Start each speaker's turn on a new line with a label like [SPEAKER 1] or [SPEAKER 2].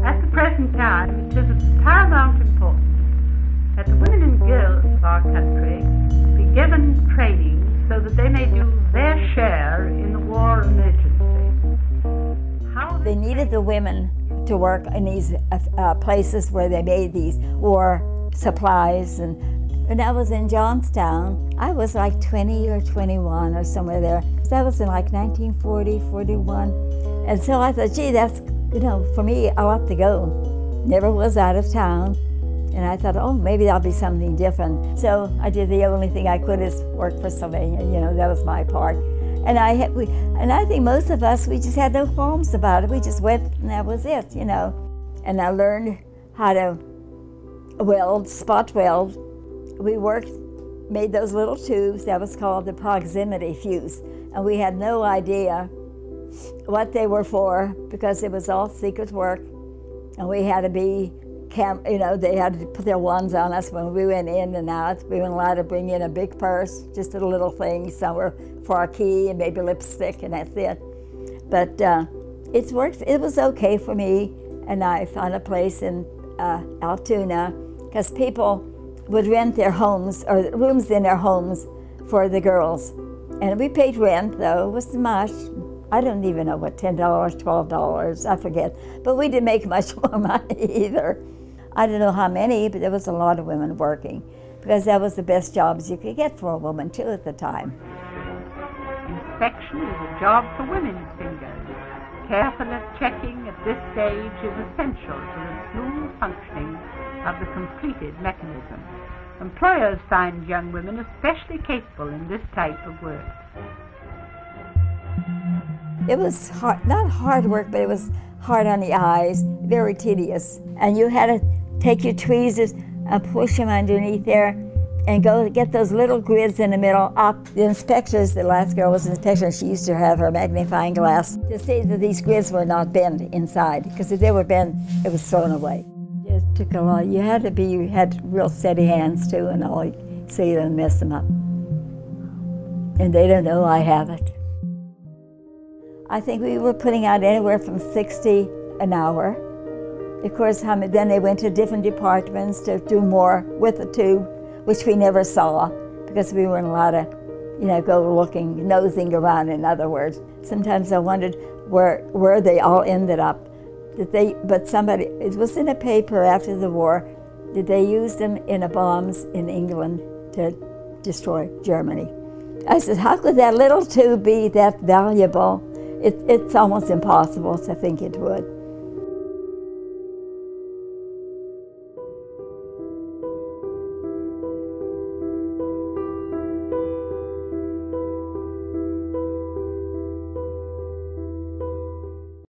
[SPEAKER 1] At the present time, it is of paramount importance that the women and girls of our country be given training so that they may do their share in the war emergency.
[SPEAKER 2] They needed the women to work in these places where they made these war supplies. And when I was in Johnstown, I was like 20 or 21 or somewhere there. That was in like 1940, 41. And so I thought, gee, that's, for me, I ought to go. Never was out of town. And I thought, oh, maybe that'll be something different. So I did the only thing I could is work for Sylvania. That was my part. And I think most of us, we just had no qualms about it. We just went, and that was it, And I learned how to weld, spot weld. We made those little tubes. That was called the proximity fuse. And we had no idea what they were for because it was all secret work. And we had to be, they had to put their wands on us when we went in and out. We weren't allowed to bring in a big purse, just a little thing, somewhere for our key and maybe lipstick, and that's it. But it's worked. It was okay for me, and I found a place in Altoona because people would rent their homes or rooms in their homes for the girls, and we paid rent though. It wasn't much. I don't even know what, $10, $12, I forget. But we didn't make much more money either. I don't know how many, but there was a lot of women working because that was the best jobs you could get for a woman too at the time.
[SPEAKER 1] Inspection is a job for women's fingers. Careful checking at this stage is essential to the smooth functioning of the completed mechanism. Employers find young women especially capable in this type of work.
[SPEAKER 2] It was hard, not hard work, but it was hard on the eyes, very tedious. And you had to take your tweezers and push them underneath there and go get those little grids in the middle up. The inspectors, the last girl was an inspector, she used to have her magnifying glass to see that these grids were not bent inside, because if they were bent, it was thrown away. It took a lot. You had real steady hands too and all, so you don't mess them up. And they don't know I have it. I think we were putting out anywhere from 60 an hour. Of course, then they went to different departments to do more with the tube, which we never saw because we weren't allowed to, go looking, nosing around, in other words. Sometimes I wondered where they all ended up. It was in a paper after the war, did they use them in bombs in England to destroy Germany? I said, how could that little tube be that valuable? It's almost impossible to think it would.